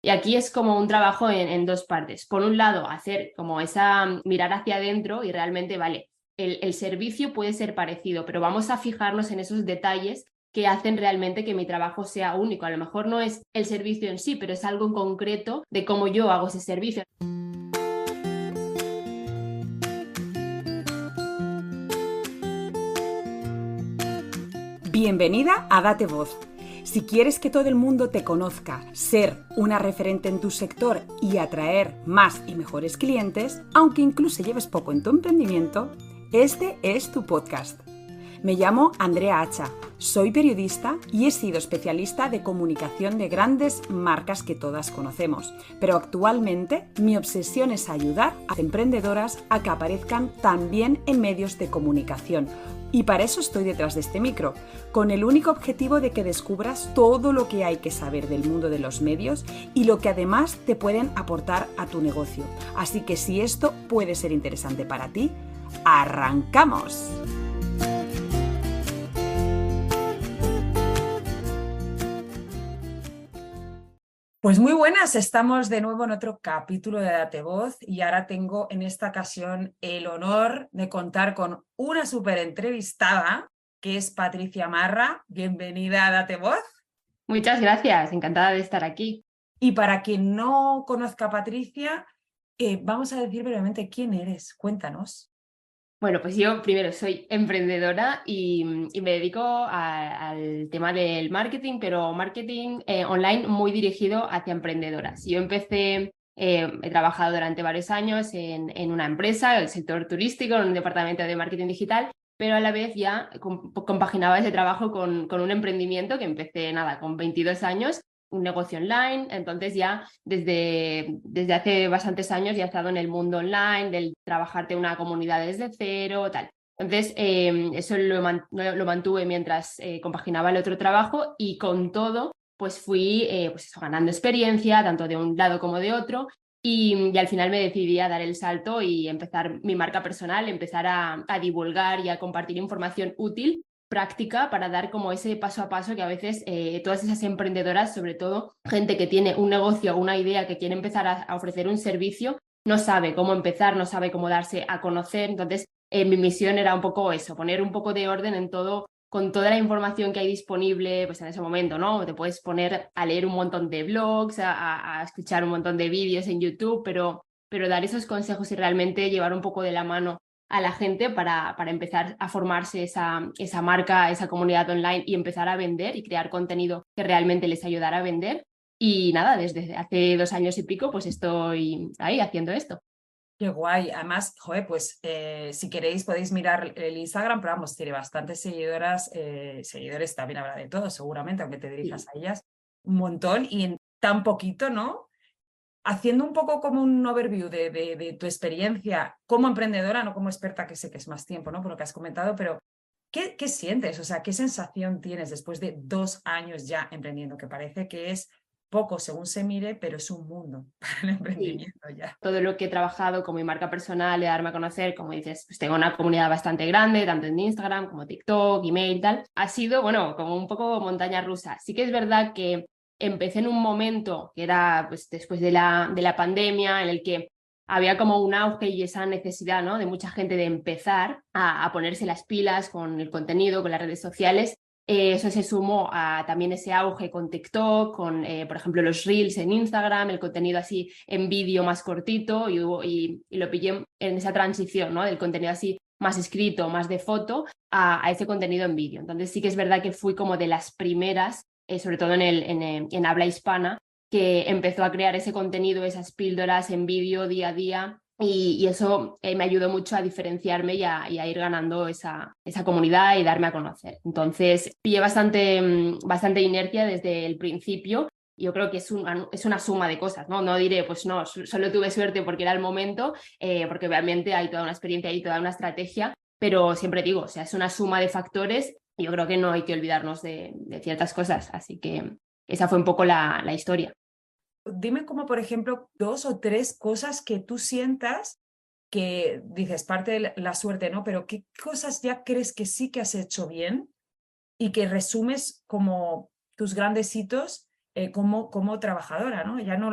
Y aquí es como un trabajo en dos partes. Por un lado, hacer como mirar hacia adentro y realmente, vale, el servicio puede ser parecido, pero vamos a fijarnos en esos detalles que hacen realmente que mi trabajo sea único. A lo mejor no es el servicio en sí, pero es algo en concreto de cómo yo hago ese servicio. Bienvenida a Date Voz. Si quieres que todo el mundo te conozca, ser una referente en tu sector y atraer más y mejores clientes, aunque incluso lleves poco en tu emprendimiento, este es tu podcast. Me llamo Andrea Hacha, soy periodista y he sido especialista de comunicación de grandes marcas que todas conocemos, pero actualmente mi obsesión es ayudar a emprendedoras a que aparezcan también en medios de comunicación. Y para eso estoy detrás de este micro, con el único objetivo de que descubras todo lo que hay que saber del mundo de los medios y lo que además te pueden aportar a tu negocio. Así que si esto puede ser interesante para ti, ¡arrancamos! Pues muy buenas, estamos de nuevo en otro capítulo de Date Voz y ahora tengo en esta ocasión el honor de contar con una súper entrevistada que es Patricia Marra. Bienvenida a Date Voz. Muchas gracias, encantada de estar aquí. Y para quien no conozca a Patricia, vamos a decir brevemente quién eres. Cuéntanos. Bueno, pues yo primero soy emprendedora y me dedico al tema del marketing, pero marketing online muy dirigido hacia emprendedoras. Yo he trabajado durante varios años en una empresa, el sector turístico, en un departamento de marketing digital, pero a la vez ya compaginaba ese trabajo con un emprendimiento que empecé nada, con 22 años, un negocio online. Entonces ya desde hace bastantes años ya he estado en el mundo online, del trabajarte una comunidad desde cero, tal. Entonces eso lo mantuve mientras compaginaba el otro trabajo, y con todo pues fui pues eso, ganando experiencia tanto de un lado como de otro, y al final me decidí a dar el salto y empezar mi marca personal, empezar a divulgar y a compartir información útil, práctica, para dar como ese paso a paso que a veces todas esas emprendedoras, sobre todo gente que tiene un negocio o una idea que quiere empezar a ofrecer un servicio, no sabe cómo empezar, no sabe cómo darse a conocer. Entonces mi misión era un poco eso, poner un poco de orden en todo, con toda la información que hay disponible pues en ese momento, ¿no? Te puedes poner a leer un montón de blogs, a escuchar un montón de vídeos en YouTube, pero dar esos consejos y realmente llevar un poco de la mano a la gente para empezar a formarse esa marca, esa comunidad online, y empezar a vender y crear contenido que realmente les ayudara a vender. Y nada, desde hace 2 años y pico pues estoy ahí haciendo esto. Qué guay. Además, joder, pues si queréis podéis mirar el Instagram, pero vamos, tiene bastantes seguidoras, seguidores, también habrá de todo, seguramente, aunque te dirijas Sí. a ellas, un montón y en tan poquito, ¿no? Haciendo un poco como un overview de tu experiencia como emprendedora, no como experta, que sé que es más tiempo, ¿no? Por lo que has comentado, pero ¿qué sientes? O sea, ¿qué sensación tienes después de 2 años ya emprendiendo? Que parece que es poco según se mire, pero es un mundo para el Sí. emprendimiento ya. Todo lo que he trabajado con mi marca personal, de darme a conocer, como dices, pues tengo una comunidad bastante grande, tanto en Instagram como TikTok, email, tal. Ha sido, bueno, como un poco montaña rusa. Sí que es verdad que empecé en un momento que era pues después de la pandemia, en el que había como un auge y esa necesidad, ¿no?, de mucha gente de empezar a ponerse las pilas con el contenido, con las redes sociales. Eso se sumó a también ese auge con TikTok, con, por ejemplo, los Reels en Instagram, el contenido así en vídeo más cortito, y lo pillé en esa transición, ¿no?, del contenido así más escrito, más de foto, a ese contenido en vídeo. Entonces sí que es verdad que fui como de las primeras, sobre todo en habla hispana, que empezó a crear ese contenido, esas píldoras en vídeo día a día, y eso me ayudó mucho a diferenciarme y a ir ganando esa comunidad y darme a conocer. Entonces, pillé bastante inercia desde el principio. Yo creo que es una suma de cosas, ¿no? No diré, pues no, solo tuve suerte porque era el momento, porque obviamente hay toda una experiencia y toda una estrategia, pero siempre digo, o sea, es una suma de factores, y yo creo que no hay que olvidarnos de ciertas cosas. Así que esa fue un poco la historia. Dime como, por ejemplo, 2 o 3 cosas que tú sientas que dices parte de la suerte, ¿no? Pero ¿qué cosas ya crees que sí que has hecho bien y que resumes como tus grandes hitos como trabajadora, ¿no? Ya no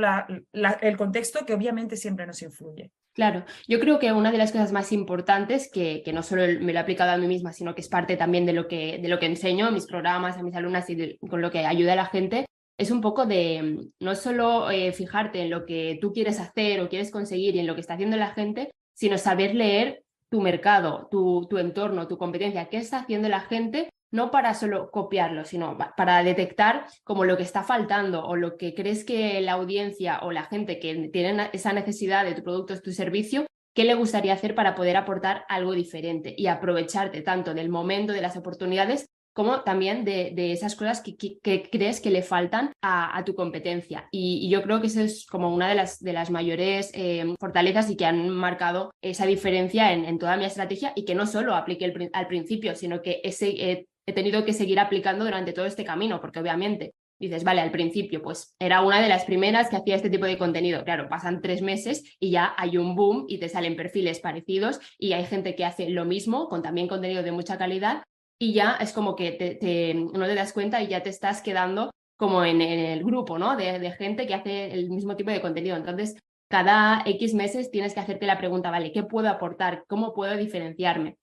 el contexto que obviamente siempre nos influye. Claro, yo creo que una de las cosas más importantes, que no solo me lo he aplicado a mí misma, sino que es parte también de lo que enseño en mis programas, a mis alumnas y con lo que ayuda a la gente, es un poco de no solo fijarte en lo que tú quieres hacer o quieres conseguir y en lo que está haciendo la gente, sino saber leer tu mercado, tu entorno, tu competencia, qué está haciendo la gente, no para solo copiarlo, sino para detectar como lo que está faltando o lo que crees que la audiencia o la gente que tiene esa necesidad de tu producto o tu servicio, qué le gustaría hacer para poder aportar algo diferente y aprovecharte tanto del momento, de las oportunidades, como también de esas cosas que crees que le faltan a tu competencia. Y yo creo que eso es como una de las mayores fortalezas y que han marcado esa diferencia en toda mi estrategia, y que no solo apliqué al principio, sino que he tenido que seguir aplicando durante todo este camino, porque obviamente dices, vale, al principio pues era una de las primeras que hacía este tipo de contenido. Claro, pasan 3 meses y ya hay un boom y te salen perfiles parecidos y hay gente que hace lo mismo con también contenido de mucha calidad, y ya es como que no te das cuenta y ya te estás quedando como en el grupo, ¿no? De gente que hace el mismo tipo de contenido. Entonces, cada X meses tienes que hacerte la pregunta, vale, ¿qué puedo aportar? ¿Cómo puedo diferenciarme?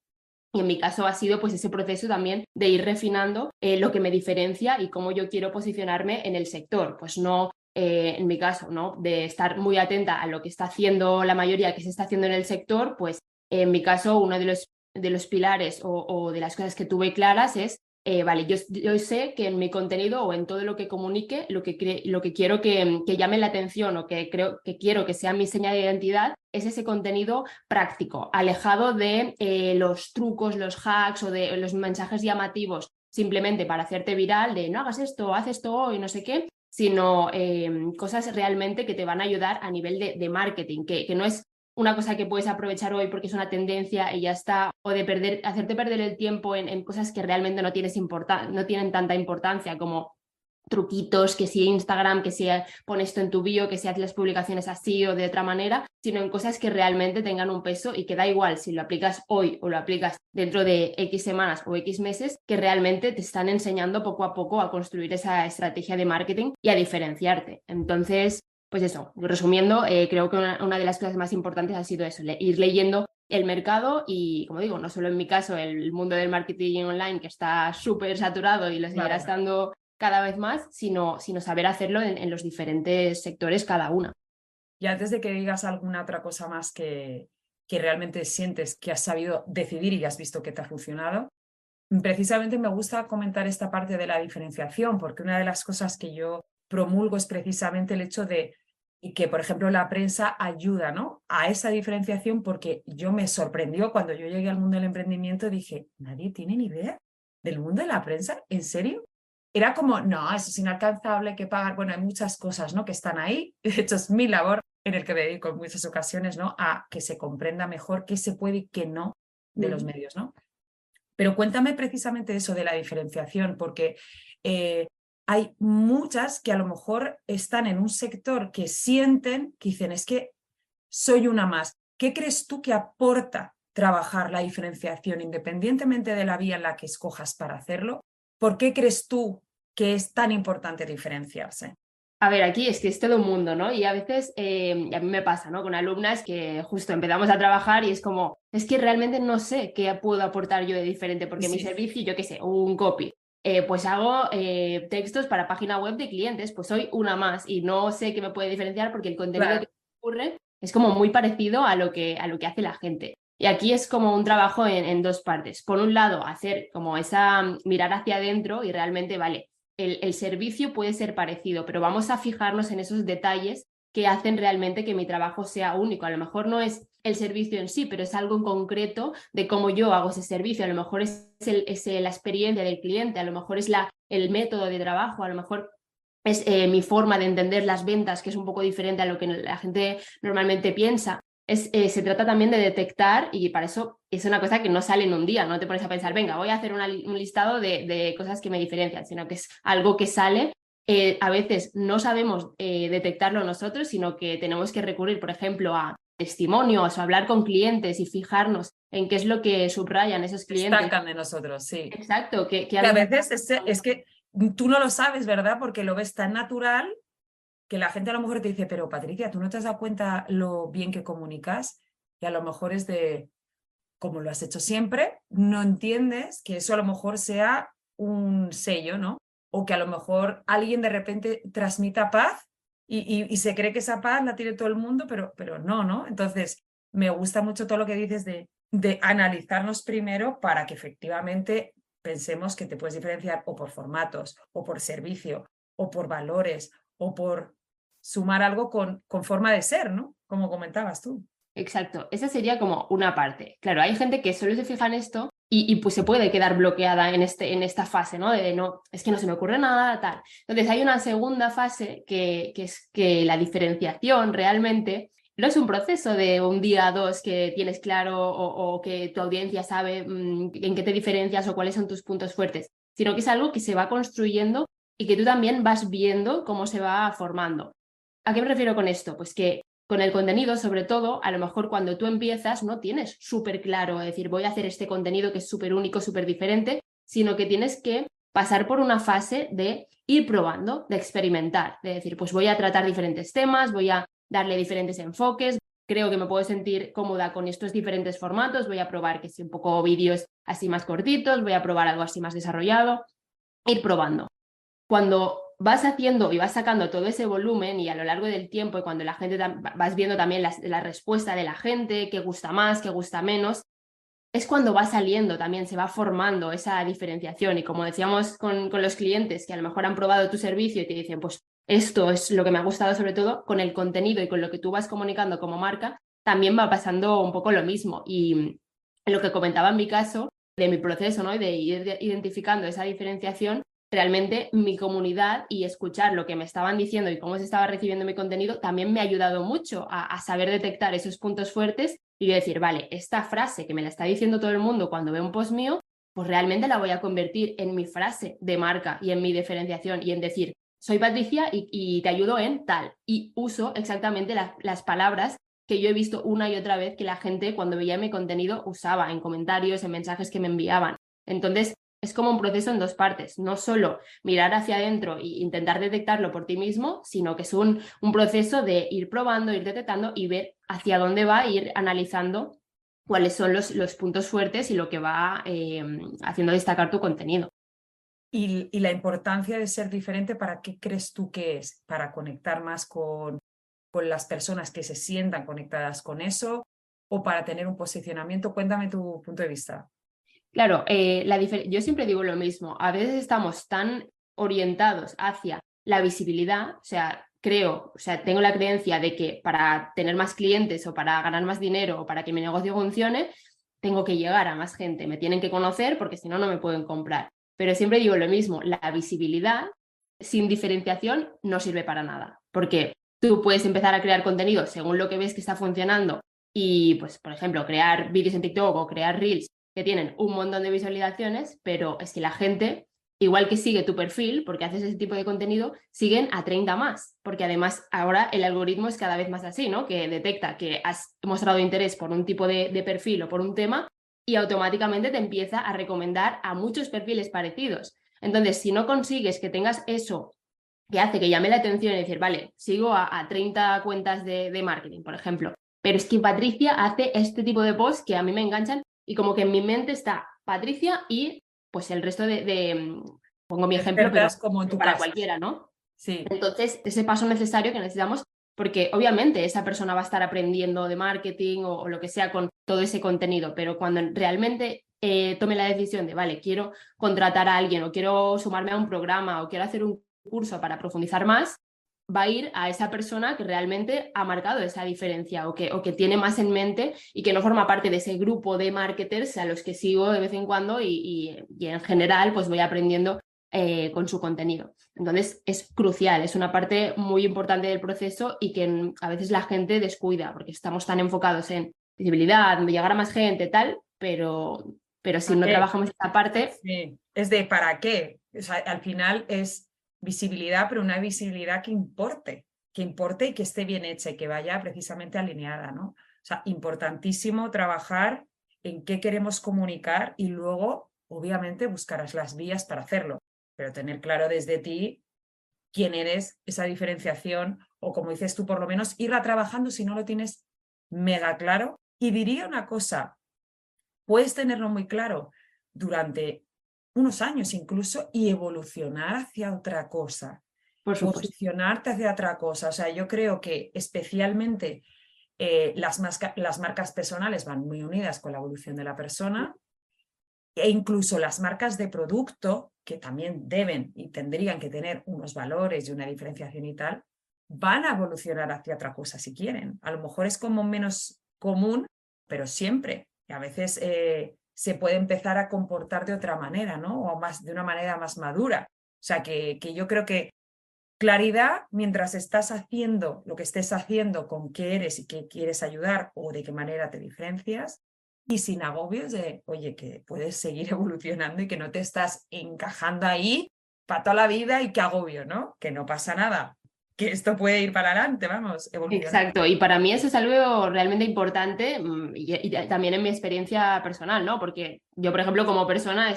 Y en mi caso ha sido pues ese proceso también de ir refinando lo que me diferencia y cómo yo quiero posicionarme en el sector. Pues no, en mi caso, ¿no? De estar muy atenta a lo que está haciendo la mayoría que se está haciendo en el sector, pues en mi caso uno de los pilares o de las cosas que tuve claras es, vale, yo sé que en mi contenido o en todo lo que comunique, lo que quiero que llame la atención o que creo que quiero que sea mi señal de identidad es ese contenido práctico, alejado de los trucos, los hacks o de los mensajes llamativos simplemente para hacerte viral de no hagas esto, haz esto hoy, no sé qué, sino cosas realmente que te van a ayudar a nivel de marketing, que no es una cosa que puedes aprovechar hoy porque es una tendencia y ya está, o de hacerte perder el tiempo en cosas que realmente no tienen tanta importancia, como truquitos, que si Instagram, que si pon esto en tu bio, que si haces las publicaciones así o de otra manera, sino en cosas que realmente tengan un peso y que da igual si lo aplicas hoy o lo aplicas dentro de X semanas o X meses, que realmente te están enseñando poco a poco a construir esa estrategia de marketing y a diferenciarte. Entonces, pues eso, resumiendo, creo que una de las cosas más importantes ha sido eso, ir leyendo el mercado y, como digo, no solo en mi caso, el mundo del marketing online, que está súper saturado y lo seguirá estando cada vez más, sino saber hacerlo en los diferentes sectores cada una. Y antes de que digas alguna otra cosa más que realmente sientes que has sabido decidir y has visto que te ha funcionado, precisamente me gusta comentar esta parte de la diferenciación, porque una de las cosas que yo promulgo es precisamente el hecho de y que, por ejemplo, la prensa ayuda, ¿no?, a esa diferenciación, porque yo me sorprendió cuando yo llegué al mundo del emprendimiento, dije, ¿nadie tiene ni idea del mundo de la prensa? ¿En serio? Era como, no, eso es inalcanzable, hay que pagar. Bueno, hay muchas cosas, ¿no?, que están ahí. De hecho, es mi labor en el que me dedico en muchas ocasiones, ¿no?, a que se comprenda mejor qué se puede y qué no de los medios, ¿no? Pero cuéntame precisamente eso de la diferenciación, porque hay muchas que a lo mejor están en un sector que sienten, que dicen, es que soy una más. ¿Qué crees tú que aporta trabajar la diferenciación independientemente de la vía en la que escojas para hacerlo? ¿Por qué crees tú que es tan importante diferenciarse? A ver, aquí es que es todo un mundo, ¿no? Y a veces, a mí me pasa, ¿no? Con alumnas que justo empezamos a trabajar y es como, es que realmente no sé qué puedo aportar yo de diferente, porque mi servicio, yo qué sé, un copy, pues hago textos para página web de clientes, pues soy una más y no sé qué me puede diferenciar porque el contenido que ocurre es como muy parecido a lo que hace la gente. Y aquí es como un trabajo en dos partes. Por un lado, hacer como esa mirar hacia adentro y realmente, vale, el servicio puede ser parecido, pero vamos a fijarnos en esos detalles que hacen realmente que mi trabajo sea único. A lo mejor no es el servicio en sí, pero es algo en concreto de cómo yo hago ese servicio. A lo mejor es la experiencia del cliente, a lo mejor es el método de trabajo, a lo mejor es mi forma de entender las ventas, que es un poco diferente a lo que la gente normalmente piensa. Se trata también de detectar, y para eso es una cosa que no sale en un día, no te pones a pensar, venga, voy a hacer un listado de cosas que me diferencian, sino que es algo que sale. A veces no sabemos detectarlo nosotros, sino que tenemos que recurrir, por ejemplo, a testimonios o hablar con clientes y fijarnos en qué es lo que subrayan esos clientes. Destacan de nosotros, sí. Exacto. Que a veces es que tú no lo sabes, ¿verdad? Porque lo ves tan natural que la gente a lo mejor te dice, pero Patricia, ¿tú no te has dado cuenta lo bien que comunicas? Y a lo mejor es de, como lo has hecho siempre, no entiendes que eso a lo mejor sea un sello, ¿no? O que a lo mejor alguien de repente transmita paz y se cree que esa paz la tiene todo el mundo, pero no, ¿no? Entonces, me gusta mucho todo lo que dices de analizarnos primero para que efectivamente pensemos que te puedes diferenciar o por formatos, o por servicio, o por valores, o por sumar algo con forma de ser, ¿no? Como comentabas tú. Exacto, esa sería como una parte. Claro, hay gente que solo se fija en esto pues se puede quedar bloqueada en esta fase, ¿no? De no, es que no se me ocurre nada, tal. Entonces hay una segunda fase que es que la diferenciación realmente no es un proceso de un día, dos que tienes claro o que tu audiencia sabe en qué te diferencias o cuáles son tus puntos fuertes, sino que es algo que se va construyendo y que tú también vas viendo cómo se va formando. ¿A qué me refiero con esto? Pues que con el contenido, sobre todo, a lo mejor cuando tú empiezas no tienes súper claro, es decir, voy a hacer este contenido que es súper único, súper diferente, sino que tienes que pasar por una fase de ir probando, de experimentar, de decir, pues voy a tratar diferentes temas, voy a darle diferentes enfoques, creo que me puedo sentir cómoda con estos diferentes formatos, voy a probar que sí, un poco vídeos así más cortitos, voy a probar algo así más desarrollado, ir probando. Cuando vas haciendo y vas sacando todo ese volumen y a lo largo del tiempo y cuando la gente vas viendo también la respuesta de la gente, qué gusta más, qué gusta menos, es cuando va saliendo también, se va formando esa diferenciación y como decíamos con los clientes que a lo mejor han probado tu servicio y te dicen, pues esto es lo que me ha gustado sobre todo, con el contenido y con lo que tú vas comunicando como marca, también va pasando un poco lo mismo y lo que comentaba en mi caso, de mi proceso, ¿no? Y de ir identificando esa diferenciación, realmente mi comunidad y escuchar lo que me estaban diciendo y cómo se estaba recibiendo mi contenido también me ha ayudado mucho a saber detectar esos puntos fuertes y decir, vale, esta frase que me la está diciendo todo el mundo cuando ve un post mío, pues realmente la voy a convertir en mi frase de marca y en mi diferenciación y en decir, soy Patricia y te ayudo en tal. Y uso exactamente las palabras que yo he visto una y otra vez que la gente cuando veía mi contenido usaba en comentarios, en mensajes que me enviaban. Entonces, es como un proceso en dos partes, no solo mirar hacia adentro e intentar detectarlo por ti mismo, sino que es un proceso de ir probando, ir detectando y ver hacia dónde va, ir analizando cuáles son los puntos fuertes y lo que va haciendo destacar tu contenido. Y la importancia de ser diferente, ¿para qué crees tú que es? ¿Para conectar más con las personas que se sientan conectadas con eso o para tener un posicionamiento? Cuéntame tu punto de vista. Claro, yo siempre digo lo mismo, a veces estamos tan orientados hacia la visibilidad, o sea, tengo la creencia de que para tener más clientes o para ganar más dinero o para que mi negocio funcione, tengo que llegar a más gente, me tienen que conocer porque si no, no me pueden comprar. Pero siempre digo lo mismo, la visibilidad sin diferenciación no sirve para nada, porque tú puedes empezar a crear contenido según lo que ves que está funcionando y, pues, por ejemplo, crear vídeos en TikTok o crear Reels que tienen un montón de visualizaciones, pero es que la gente, igual que sigue tu perfil, porque haces ese tipo de contenido, siguen a 30 más, porque además ahora el algoritmo es cada vez más así, ¿no? Que detecta que has mostrado interés por un tipo de perfil o por un tema y automáticamente te empieza a recomendar a muchos perfiles parecidos. Entonces, si no consigues que tengas eso que hace que llame la atención y decir, vale, sigo a 30 cuentas de marketing, por ejemplo, pero es que Patricia hace este tipo de posts que a mí me enganchan y como que en mi mente está Patricia y pues el resto pongo mi ejemplo, pero Expertas como en tu para caso. cualquiera, ¿no? Sí. Entonces, ese paso necesario que necesitamos, porque obviamente esa persona va a estar aprendiendo de marketing o lo que sea con todo ese contenido, pero cuando realmente tome la decisión de, vale, quiero contratar a alguien o quiero sumarme a un programa o quiero hacer un curso para profundizar más, va a ir a esa persona que realmente ha marcado esa diferencia o que tiene más en mente y que no forma parte de ese grupo de marketers a los que sigo de vez en cuando y en general pues voy aprendiendo con su contenido. Entonces es crucial, es una parte muy importante del proceso y que a veces la gente descuida porque estamos tan enfocados en visibilidad, llegar a más gente, tal, pero si ¿Para no qué? trabajamos esta parte... Sí. Es de ¿para qué? O sea, al final es visibilidad, pero una visibilidad que importe y que esté bien hecha y que vaya precisamente alineada, ¿no? O sea, importantísimo trabajar en qué queremos comunicar y luego, obviamente, buscarás las vías para hacerlo. pero tener claro desde ti quién eres, esa diferenciación, o como dices tú, por lo menos irla trabajando si no lo tienes mega claro. Y diría una cosa, puedes tenerlo muy claro durante unos años incluso y evolucionar hacia otra cosa, Por supuesto. posicionarte hacia otra cosa. O sea, yo creo que especialmente las marcas personales van muy unidas con la evolución de la persona, e incluso las marcas de producto, que también deben y tendrían que tener unos valores y una diferenciación y tal, van a evolucionar hacia otra cosa si quieren. A lo mejor es como menos común, pero siempre. Y a veces se puede empezar a comportar de otra manera, ¿no? O más, de una manera más madura. O sea, que yo creo que claridad mientras estás haciendo lo que estés haciendo, con qué eres y qué quieres ayudar o de qué manera te diferencias, y sin agobios de, oye, que puedes seguir evolucionando y que no te estás encajando ahí para toda la vida y qué agobio, ¿no? Que no pasa nada, que esto puede ir para adelante, vamos, evolucionar. Exacto, y para mí eso es algo realmente importante y también en mi experiencia personal, ¿no? Porque yo, por ejemplo, como persona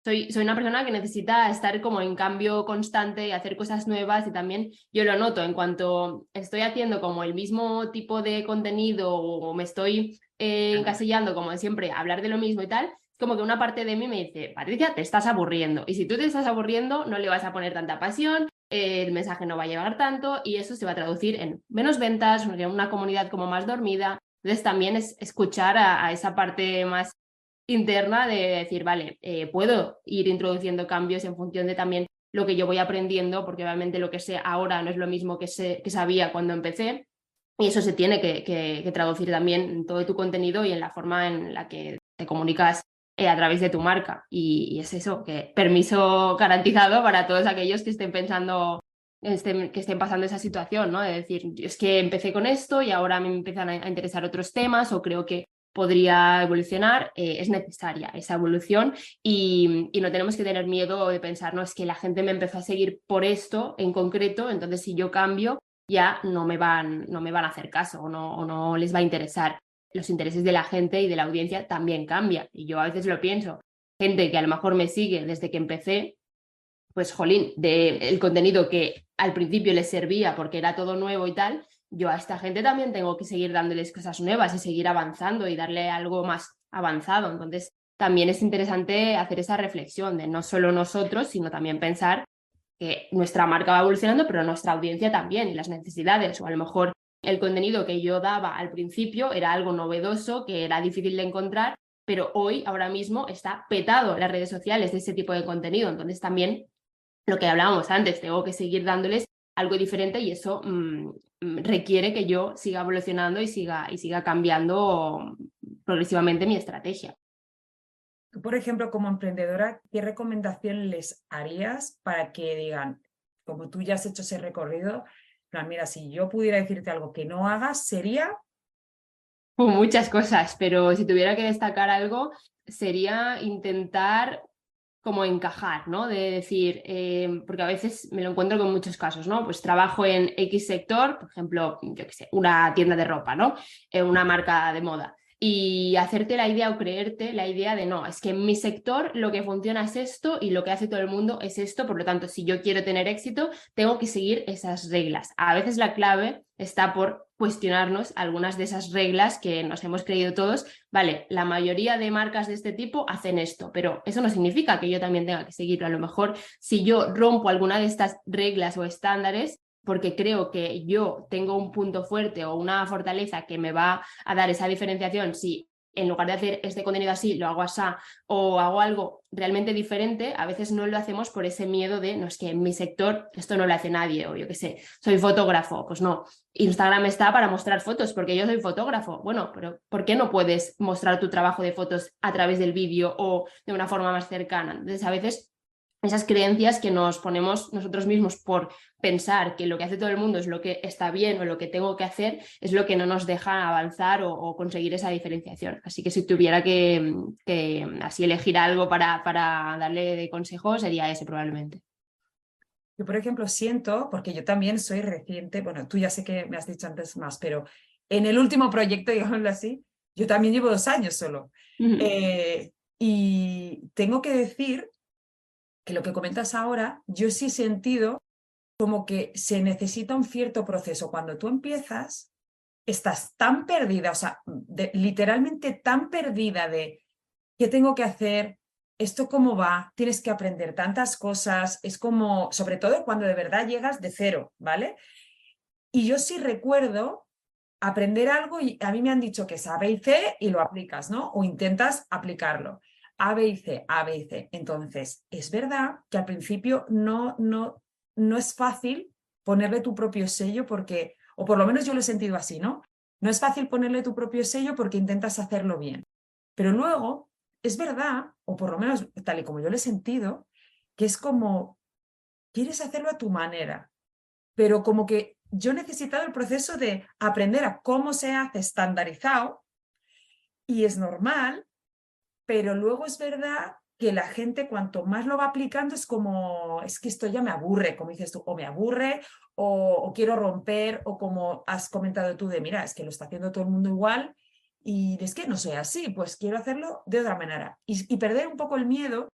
soy una persona que necesita estar como en cambio constante y hacer cosas nuevas y también yo lo noto en cuanto estoy haciendo como el mismo tipo de contenido o me estoy encasillando como de siempre, hablar de lo mismo y tal, como que una parte de mí me dice, Patricia, te estás aburriendo y si tú te estás aburriendo no le vas a poner tanta pasión, el mensaje no va a llegar tanto y eso se va a traducir en menos ventas, en una comunidad como más dormida. Entonces también es escuchar a esa parte más interna de decir, vale, puedo ir introduciendo cambios en función de también lo que yo voy aprendiendo, porque obviamente lo que sé ahora no es lo mismo que sabía cuando empecé y eso se tiene que traducir también en todo tu contenido y en la forma en la que te comunicas a través de tu marca. Y es eso, que permiso garantizado para todos aquellos que estén pensando, que estén pasando esa situación, ¿no? De decir, es que empecé con esto y ahora me empiezan a interesar otros temas o creo que podría evolucionar, es necesaria esa evolución y no tenemos que tener miedo de pensar, no, es que la gente me empezó a seguir por esto en concreto, entonces si yo cambio ya no me van a hacer caso o no les va a interesar. Los intereses de la gente y de la audiencia también cambian. Y yo a veces lo pienso. Gente que a lo mejor me sigue desde que empecé, pues jolín, el contenido que al principio les servía porque era todo nuevo y tal, yo a esta gente también tengo que seguir dándoles cosas nuevas y seguir avanzando y darle algo más avanzado. Entonces, también es interesante hacer esa reflexión de no solo nosotros, sino también pensar que nuestra marca va evolucionando, pero nuestra audiencia también y las necesidades. O a lo mejor el contenido que yo daba al principio era algo novedoso, que era difícil de encontrar, pero hoy, ahora mismo, está petado las redes sociales de ese tipo de contenido. Entonces también lo que hablábamos antes, tengo que seguir dándoles algo diferente y eso requiere que yo siga evolucionando y siga cambiando progresivamente mi estrategia. Tú, por ejemplo, como emprendedora, ¿qué recomendación les harías para que digan, como tú ya has hecho ese recorrido, plan, mira, si yo pudiera decirte algo que no hagas, sería... Muchas cosas, pero si tuviera que destacar algo, sería intentar como encajar, ¿no? De decir, porque a veces me lo encuentro con muchos casos, ¿no? Pues trabajo en X sector, por ejemplo, yo qué sé, una tienda de ropa, ¿no? Una marca de moda. Y hacerte la idea o creerte la idea de no, es que en mi sector lo que funciona es esto y lo que hace todo el mundo es esto, por lo tanto, si yo quiero tener éxito, tengo que seguir esas reglas. A veces la clave está por cuestionarnos algunas de esas reglas que nos hemos creído todos. Vale, la mayoría de marcas de este tipo hacen esto, pero eso no significa que yo también tenga que seguirlo. A lo mejor si yo rompo alguna de estas reglas o estándares, porque creo que yo tengo un punto fuerte o una fortaleza que me va a dar esa diferenciación, si en lugar de hacer este contenido así, lo hago así o hago algo realmente diferente, a veces no lo hacemos por ese miedo de, no, es que en mi sector esto no lo hace nadie, o yo qué sé, soy fotógrafo, pues no, Instagram está para mostrar fotos porque yo soy fotógrafo. Bueno, pero ¿por qué no puedes mostrar tu trabajo de fotos a través del vídeo o de una forma más cercana? Entonces, a veces esas creencias que nos ponemos nosotros mismos por pensar que lo que hace todo el mundo es lo que está bien o lo que tengo que hacer, es lo que no nos deja avanzar o conseguir esa diferenciación. Así que si tuviera que así elegir algo para darle de consejo, sería ese probablemente. Yo, por ejemplo, siento, porque yo también soy reciente, bueno, tú ya sé que me has dicho antes más, pero en el último proyecto, digámoslo así, yo también llevo 2 años solo. Uh-huh. Y tengo que decir que lo que comentas ahora, yo sí he sentido como que se necesita un cierto proceso. Cuando tú empiezas, estás tan perdida, o sea, literalmente tan perdida de qué tengo que hacer, esto cómo va, tienes que aprender tantas cosas, es como, sobre todo cuando de verdad llegas de cero, ¿vale? Y yo sí recuerdo aprender algo y a mí me han dicho que es A, B y C y lo aplicas, ¿no? O intentas aplicarlo. A, B y C, A, B y C. Entonces, es verdad que al principio no es fácil ponerle tu propio sello porque, o por lo menos yo lo he sentido así, ¿no? No es fácil ponerle tu propio sello porque intentas hacerlo bien. Pero luego, es verdad, o por lo menos tal y como yo lo he sentido, que es como, quieres hacerlo a tu manera, pero como que yo he necesitado el proceso de aprender a cómo se hace estandarizado y es normal, pero luego es verdad que la gente cuanto más lo va aplicando es como, es que esto ya me aburre, como dices tú, o me aburre o quiero romper, o como has comentado tú de, mira, es que lo está haciendo todo el mundo igual y es que no soy así, pues quiero hacerlo de otra manera. Y perder un poco el miedo,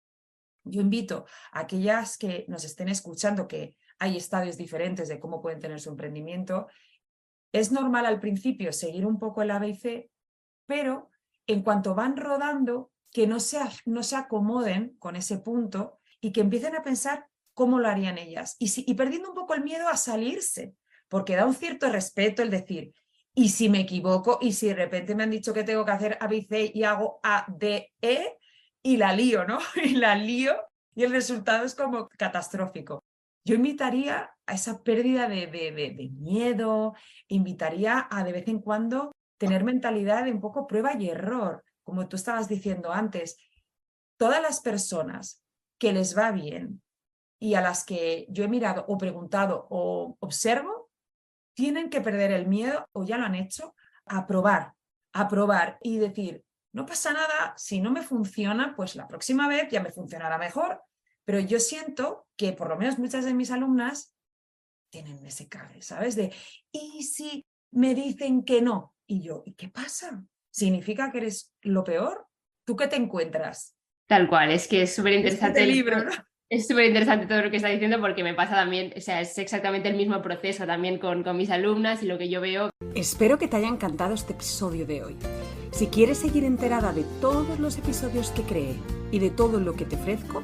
yo invito a aquellas que nos estén escuchando que hay estadios diferentes de cómo pueden tener su emprendimiento. Es normal al principio seguir un poco el ABC, pero en cuanto van rodando, que no se acomoden con ese punto y que empiecen a pensar cómo lo harían ellas. Y perdiendo un poco el miedo a salirse, porque da un cierto respeto el decir, y si me equivoco, y si de repente me han dicho que tengo que hacer ABC y hago A, D, E, y la lío, ¿no? Y la lío y el resultado es como catastrófico. Yo invitaría a esa pérdida de miedo, invitaría a de vez en cuando tener mentalidad de un poco prueba y error, como tú estabas diciendo antes. Todas las personas que les va bien y a las que yo he mirado o preguntado o observo, tienen que perder el miedo, o ya lo han hecho, a probar y decir, no pasa nada, si no me funciona, pues la próxima vez ya me funcionará mejor. Pero yo siento que por lo menos muchas de mis alumnas tienen ese cague, ¿sabes? De, ¿y si me dicen que no? Y yo, ¿y qué pasa? ¿Significa que eres lo peor? ¿Tú qué te encuentras? Tal cual, es que es súper Este interesante. libro, ¿no? Es súper interesante todo lo que está diciendo porque me pasa también, o sea, es exactamente el mismo proceso también con mis alumnas y lo que yo veo. Espero que te haya encantado este episodio de hoy. Si quieres seguir enterada de todos los episodios que creé y de todo lo que te ofrezco,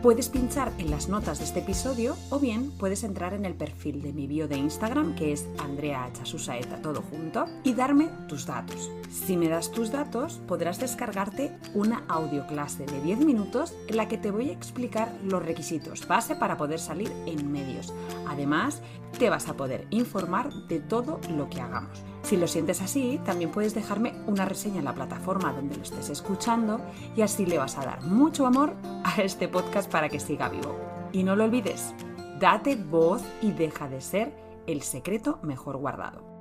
puedes pinchar en las notas de este episodio o bien puedes entrar en el perfil de mi bio de Instagram, que es Andrea Chasusaeta, todo junto, y darme tus datos. Si me das tus datos, podrás descargarte una audioclase de 10 minutos en la que te voy a explicar los requisitos base para poder salir en medios. Además, te vas a poder informar de todo lo que hagamos. Si lo sientes así, también puedes dejarme una reseña en la plataforma donde lo estés escuchando y así le vas a dar mucho amor a este podcast para que siga vivo. Y no lo olvides, date voz y deja de ser el secreto mejor guardado.